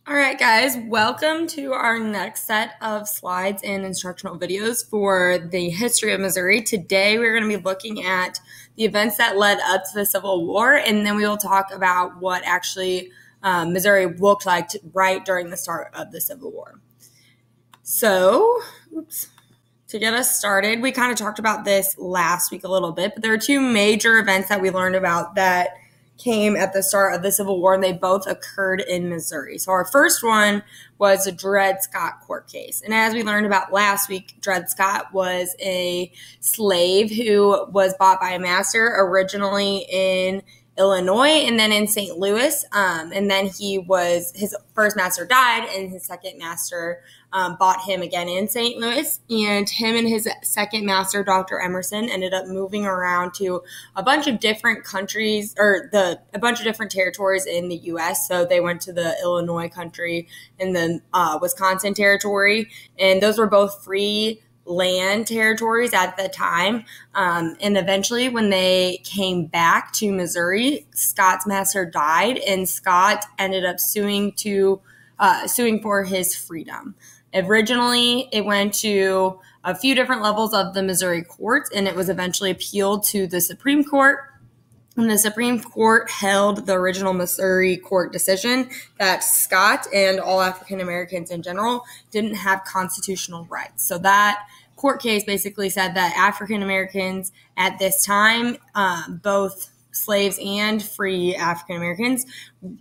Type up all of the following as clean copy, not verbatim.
All right, guys, welcome to our next set of slides and instructional videos for the history of Missouri. Today, we're going to be looking at the events that led up to the Civil War, and then we will talk about what actually Missouri looked like right during the start of the Civil War. So, to get us started, we kind of talked about this last week a little bit, but there are two major events that we learned about that came at the start of the Civil War, and they both occurred in Missouri. So our first one was the Dred Scott court case. And as we learned about last week, Dred Scott was a slave who was bought by a master originally in Illinois and then in St. Louis. And then his first master died, and his second master bought him again in St. Louis. And him and his second master, Dr. Emerson, ended up moving around to a bunch of different countries, a bunch of different territories in the U.S. So they went to the Illinois country and the Wisconsin territory, and those were both free land territories at the time. And eventually when they came back to Missouri, Scott's master died, and Scott ended up suing for his freedom. Originally, it went to a few different levels of the Missouri courts, and it was eventually appealed to the Supreme Court. And the Supreme Court held the original Missouri court decision that Scott and all African Americans in general didn't have constitutional rights. So that court case basically said that African Americans at this time, both slaves and free African Americans,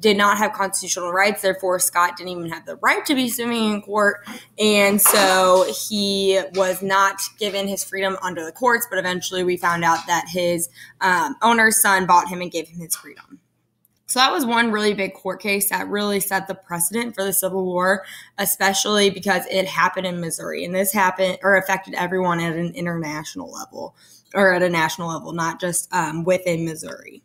did not have constitutional rights. Therefore, Scott didn't even have the right to be suing in court. And so he was not given his freedom under the courts, but eventually we found out that his owner's son bought him and gave him his freedom. So that was one really big court case that really set the precedent for the Civil War, especially because it happened in Missouri. And this affected everyone at an international level, or at a national level, not just within Missouri.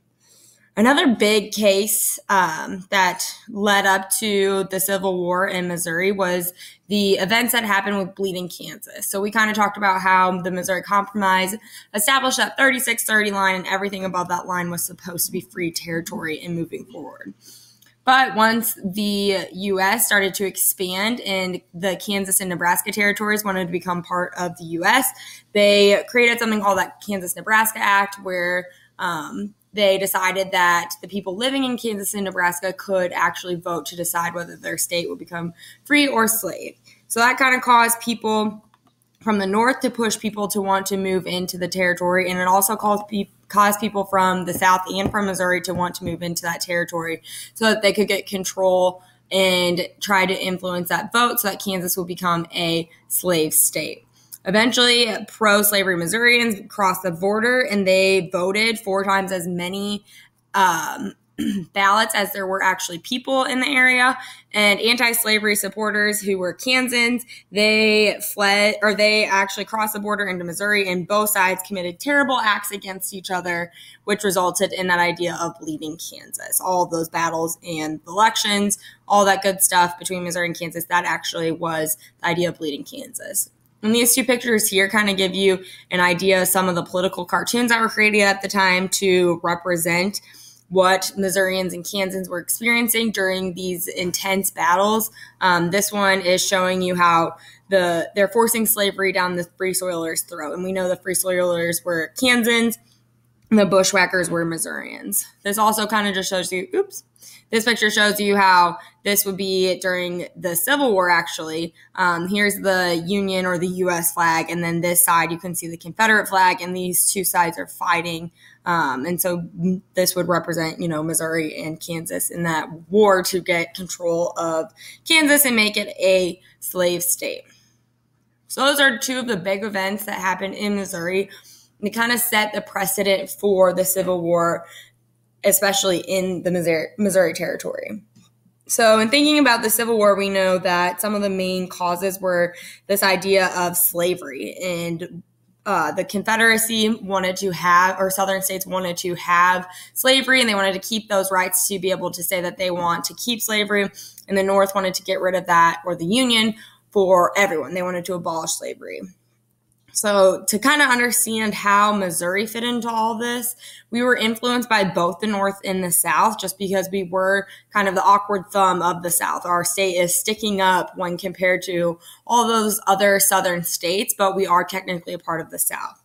Another big case that led up to the Civil War in Missouri was the events that happened with Bleeding Kansas. So we kind of talked about how the Missouri Compromise established that 36-30 line, and everything above that line was supposed to be free territory and moving forward. But once the U.S. started to expand and the Kansas and Nebraska territories wanted to become part of the U.S., they created something called that Kansas-Nebraska Act, where they decided that the people living in Kansas and Nebraska could actually vote to decide whether their state would become free or slave. So that kind of caused people from the north to push people to want to move into the territory, and it also caused people from the south and from Missouri to want to move into that territory so that they could get control and try to influence that vote so that Kansas would become a slave state. Eventually, pro-slavery Missourians crossed the border, and they voted 4 times as many ballots as there were actually people in the area. And anti-slavery supporters who were Kansans, they actually crossed the border into Missouri, and both sides committed terrible acts against each other, which resulted in that idea of Bleeding Kansas. All of those battles and elections, all that good stuff between Missouri and Kansas, that actually was the idea of Bleeding Kansas. And these two pictures here kind of give you an idea of some of the political cartoons that were created at the time to represent what Missourians and Kansans were experiencing during these intense battles. This one is showing you how they're forcing slavery down the Free Soilers' throat. And we know the Free Soilers were Kansans, and the Bushwhackers were Missourians. This also kind of just shows you, this picture shows you how this would be during the Civil War, actually. Here's the Union or the U.S. flag, and then this side you can see the Confederate flag, and these two sides are fighting. And so this would represent, Missouri and Kansas in that war to get control of Kansas and make it a slave state. So those are two of the big events that happened in Missouri. They kind of set the precedent for the Civil War, especially in the Missouri territory. So in thinking about the Civil War, we know that some of the main causes were this idea of slavery, and the Confederacy wanted to have, or Southern states wanted to have slavery, and they wanted to keep those rights to be able to say that they want to keep slavery, and the North wanted to get rid of that, or the Union, for everyone. They wanted to abolish slavery. So to kind of understand how Missouri fit into all this, we were influenced by both the North and the South just because we were kind of the awkward thumb of the South. Our state is sticking up when compared to all those other Southern states, but we are technically a part of the South.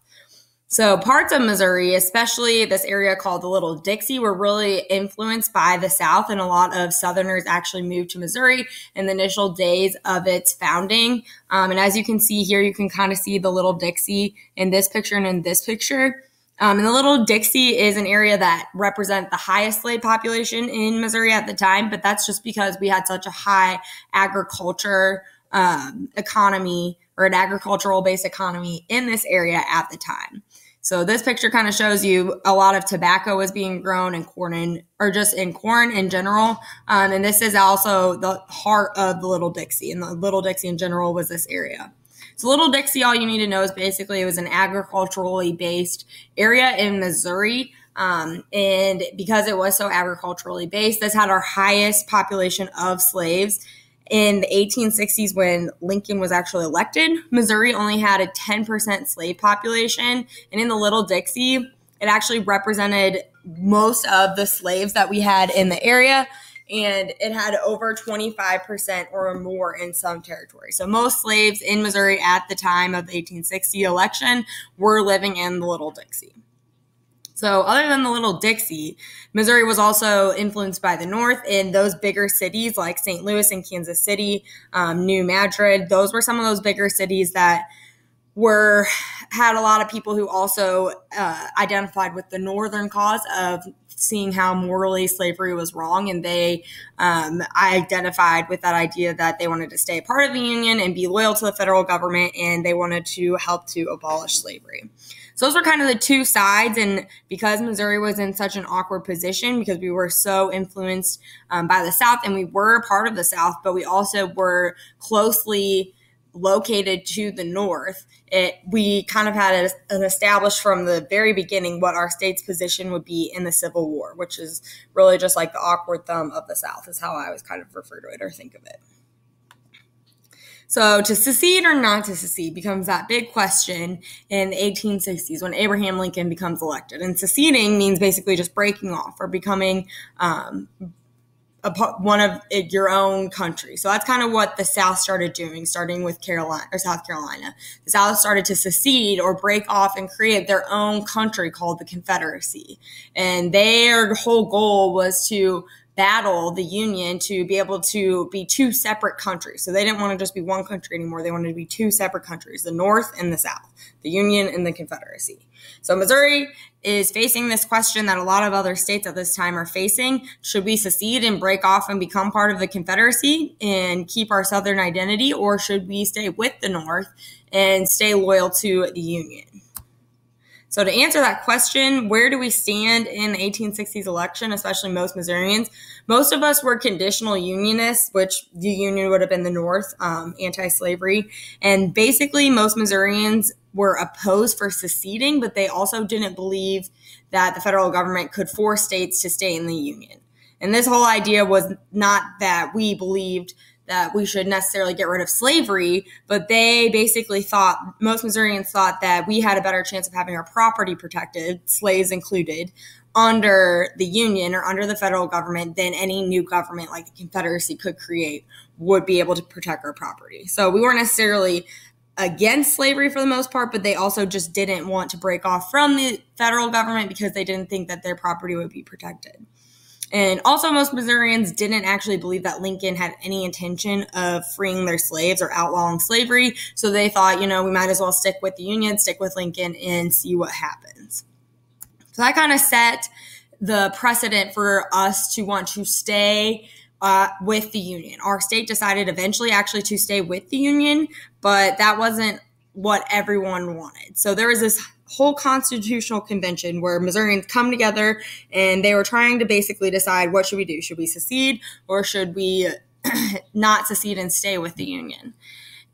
So parts of Missouri, especially this area called the Little Dixie, were really influenced by the South, and a lot of Southerners actually moved to Missouri in the initial days of its founding. And as you can see here, you can kind of see the Little Dixie in this picture and in this picture. And the Little Dixie is an area that represents the highest slave population in Missouri at the time, but that's just because we had such a high agriculture economy, or an agricultural-based economy in this area at the time. So this picture kind of shows you a lot of tobacco was being grown and corn, or just in corn in general. And this is also the heart of the Little Dixie, and the Little Dixie in general was this area. So Little Dixie, all you need to know is basically it was an agriculturally based area in Missouri. And because it was so agriculturally based, this had our highest population of slaves. In the 1860s, when Lincoln was actually elected, Missouri only had a 10% slave population. And in the Little Dixie, it actually represented most of the slaves that we had in the area. And it had over 25% or more in some territories. So most slaves in Missouri at the time of the 1860 election were living in the Little Dixie. So other than the Little Dixie, Missouri was also influenced by the North in those bigger cities like St. Louis and Kansas City, New Madrid. Those were some of those bigger cities that had a lot of people who also identified with the Northern cause of seeing how morally slavery was wrong, and they identified with that idea that they wanted to stay a part of the Union and be loyal to the federal government, and they wanted to help to abolish slavery. So those were kind of the two sides, and because Missouri was in such an awkward position because we were so influenced by the South, and we were a part of the South, but we also were closely located to the North, we kind of had an established from the very beginning what our state's position would be in the Civil War, which is really just like the awkward thumb of the South is how I always kind of refer to it or think of it. So to secede or not to secede becomes that big question in the 1860s when Abraham Lincoln becomes elected. And seceding means basically just breaking off or becoming one of your own country. So that's kind of what the South started doing, starting with South Carolina. The South started to secede or break off and create their own country called the Confederacy. And their whole goal was to battle the Union to be able to be two separate countries. So they didn't want to just be one country anymore. They wanted to be two separate countries, the North and the South, the Union and the Confederacy. So Missouri is facing this question that a lot of other states at this time are facing. Should we secede and break off and become part of the Confederacy and keep our Southern identity, or should we stay with the North and stay loyal to the Union? So to answer that question, where do we stand in the 1860s election, especially most Missourians? Most of us were conditional unionists, which the Union would have been the North, anti-slavery. And basically most Missourians were opposed for seceding, but they also didn't believe that the federal government could force states to stay in the Union. And this whole idea was not that we believed that we should necessarily get rid of slavery, but they basically thought, most Missourians thought that we had a better chance of having our property protected, slaves included, under the Union or under the federal government than any new government like the Confederacy could create would be able to protect our property. So we weren't necessarily against slavery for the most part, but they also just didn't want to break off from the federal government because they didn't think that their property would be protected. And also most Missourians didn't actually believe that Lincoln had any intention of freeing their slaves or outlawing slavery. So they thought, we might as well stick with the Union, stick with Lincoln, and see what happens. So that kind of set the precedent for us to want to stay with the Union. Our state decided eventually actually to stay with the Union, but that wasn't what everyone wanted. So there was this whole constitutional convention where Missourians come together and they were trying to basically decide, what should we do? Should we secede or should we not secede and stay with the Union?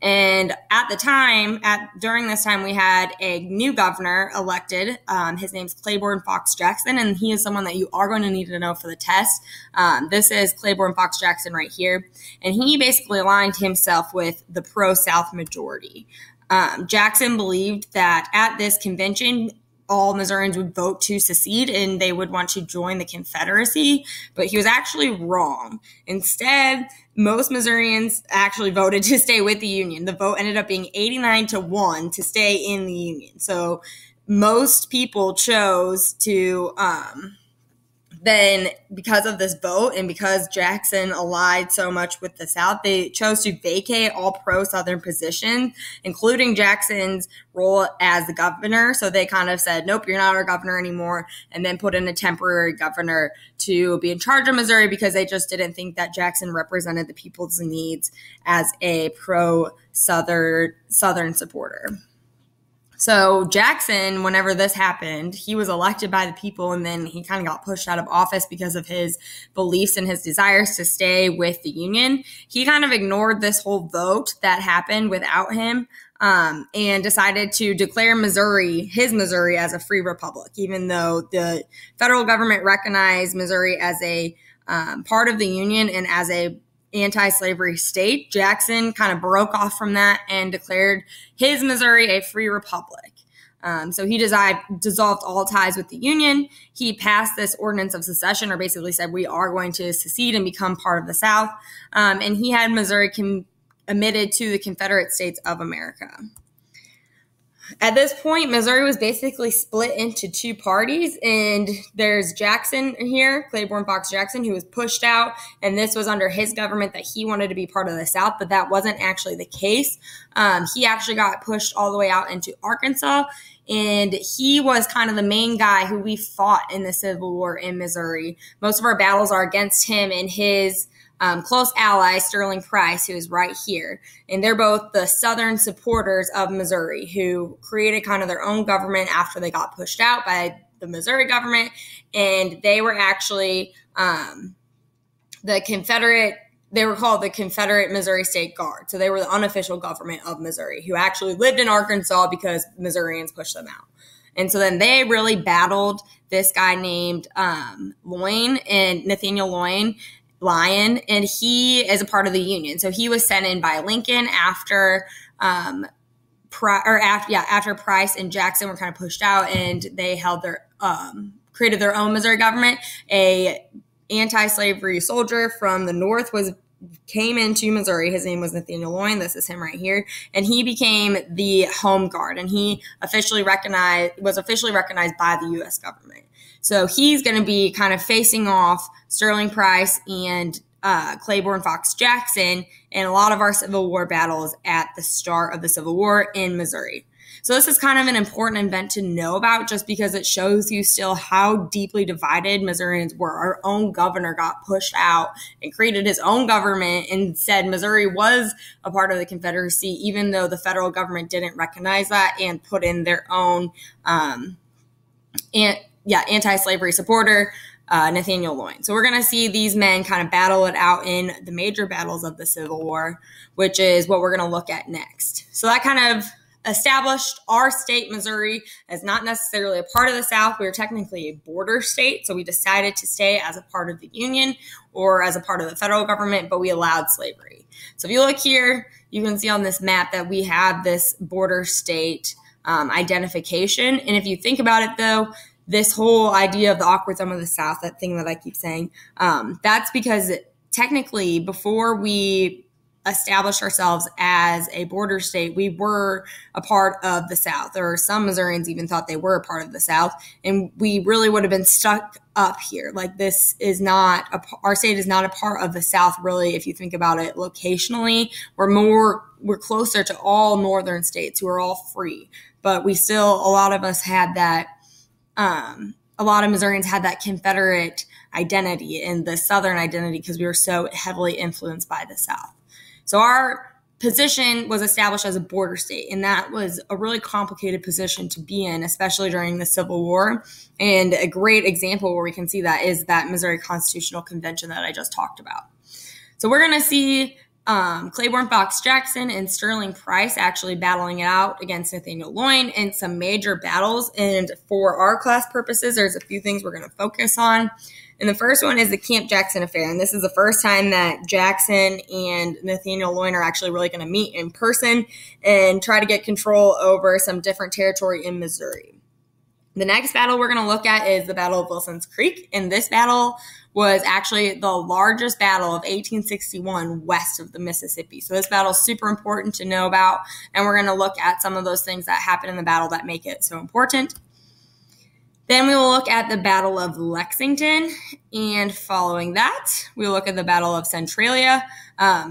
And at the time, during this time, we had a new governor elected. His name's Claiborne Fox Jackson, and he is someone that you are going to need to know for the test. This is Claiborne Fox Jackson right here. And he basically aligned himself with the pro-South majority. Jackson believed that at this convention, all Missourians would vote to secede and they would want to join the Confederacy, but he was actually wrong. Instead, most Missourians actually voted to stay with the Union. The vote ended up being 89-1 to stay in the Union. So most people chose to then, because of this vote and because Jackson allied so much with the South, they chose to vacate all pro-Southern positions, including Jackson's role as the governor. So they kind of said, nope, you're not our governor anymore, and then put in a temporary governor to be in charge of Missouri because they just didn't think that Jackson represented the people's needs as a pro-Southern supporter. So Jackson, whenever this happened, he was elected by the people, and then he kind of got pushed out of office because of his beliefs and his desires to stay with the Union. He kind of ignored this whole vote that happened without him, and decided to declare his Missouri as a free republic, even though the federal government recognized Missouri as a part of the Union and as a anti-slavery state. Jackson kind of broke off from that and declared his Missouri a free republic. So he dissolved all ties with the Union. He passed this ordinance of secession, or basically said we are going to secede and become part of the South. And he had Missouri admitted to the Confederate States of America. At this point, Missouri was basically split into two parties, and there's Jackson here, Claiborne Fox Jackson, who was pushed out, and this was under his government that he wanted to be part of the South, but that wasn't actually the case. He actually got pushed all the way out into Arkansas, and he was kind of the main guy who we fought in the Civil War in Missouri. Most of our battles are against him and his close ally, Sterling Price, who is right here. And they're both the Southern supporters of Missouri who created kind of their own government after they got pushed out by the Missouri government. And they were actually they were called the Confederate Missouri State Guard. So they were the unofficial government of Missouri who actually lived in Arkansas because Missourians pushed them out. And so then they really battled this guy named Nathaniel Lyon, and he is a part of the Union. So he was sent in by Lincoln after Price and Jackson were kind of pushed out, and they created their own Missouri government. A anti-slavery soldier from the North came into Missouri. His name was Nathaniel Lyon. This is him right here. And he became the Home Guard, and he was officially recognized by the U.S. government. So he's going to be kind of facing off Sterling Price and Claiborne Fox Jackson in a lot of our Civil War battles at the start of the Civil War in Missouri. So this is kind of an important event to know about, just because it shows you still how deeply divided Missourians were. Our own governor got pushed out and created his own government and said Missouri was a part of the Confederacy, even though the federal government didn't recognize that and put in their own anti-slavery supporter, Nathaniel Lyon. So we're going to see these men kind of battle it out in the major battles of the Civil War, which is what we're going to look at next. So that kind of established our state, Missouri, as not necessarily a part of the South. We were technically a border state, so we decided to stay as a part of the Union or as a part of the federal government, but we allowed slavery. So if you look here, you can see on this map that we have this border state identification. And if you think about it, though, this whole idea of the awkward zone of the South, that thing that I keep saying, that's because technically before we established ourselves as a border state, we were a part of the South, or some Missourians even thought they were a part of the South, and we really would have been stuck up here. Like, this is not our state is not a part of the South, really. If you think about it locationally, we're closer to all northern states who are all free, but we still, a lot of us had that. A lot of Missourians had that Confederate identity and the Southern identity because we were so heavily influenced by the South. So our position was established as a border state, and that was a really complicated position to be in, especially during the Civil War. And a great example where we can see that is that Missouri Constitutional Convention that I just talked about. So we're going to see Claiborne Fox Jackson and Sterling Price actually battling it out against Nathaniel Loyne in some major battles. And for our class purposes, there's a few things we're going to focus on. And the first one is the Camp Jackson affair. And this is the first time that Jackson and Nathaniel Loyne are actually really going to meet in person and try to get control over some different territory in Missouri. The next battle we're going to look at is the Battle of Wilson's Creek. And this battle was actually the largest battle of 1861 west of the Mississippi. So this battle is super important to know about, and we're going to look at some of those things that happen in the battle that make it so important. Then we will look at the Battle of Lexington, and following that, we will look at the Battle of Centralia.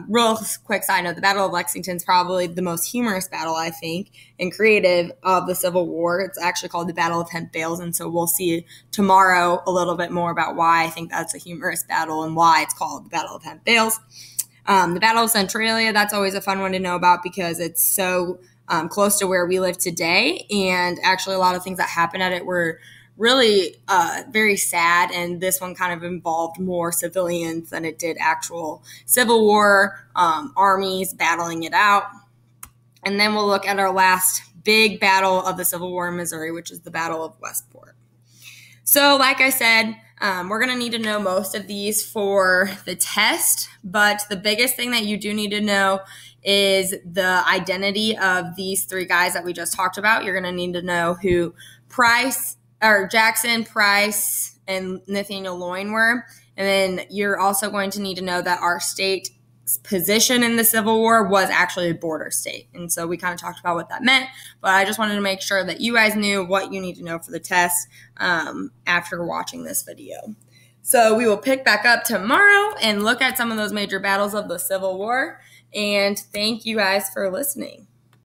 Real quick side note, the Battle of Lexington is probably the most humorous battle, I think, and creative of the Civil War. It's actually called the Battle of Hemp Bales, and so we'll see tomorrow a little bit more about why I think that's a humorous battle and why it's called the Battle of Hemp Bales. The Battle of Centralia, that's always a fun one to know about because it's so close to where we live today, and actually a lot of things that happened at it were really very sad, and this one kind of involved more civilians than it did actual Civil War armies battling it out. And then we'll look at our last big battle of the Civil War in Missouri, which is the Battle of Westport. So like I said, we're going to need to know most of these for the test, but the biggest thing that you do need to know is the identity of these three guys that we just talked about. You're going to need to know who Jackson, Price, and Nathaniel Loyne were. And then you're also going to need to know that our state's position in the Civil War was actually a border state. And so we kind of talked about what that meant, but I just wanted to make sure that you guys knew what you need to know for the test after watching this video. So we will pick back up tomorrow and look at some of those major battles of the Civil War. And thank you guys for listening.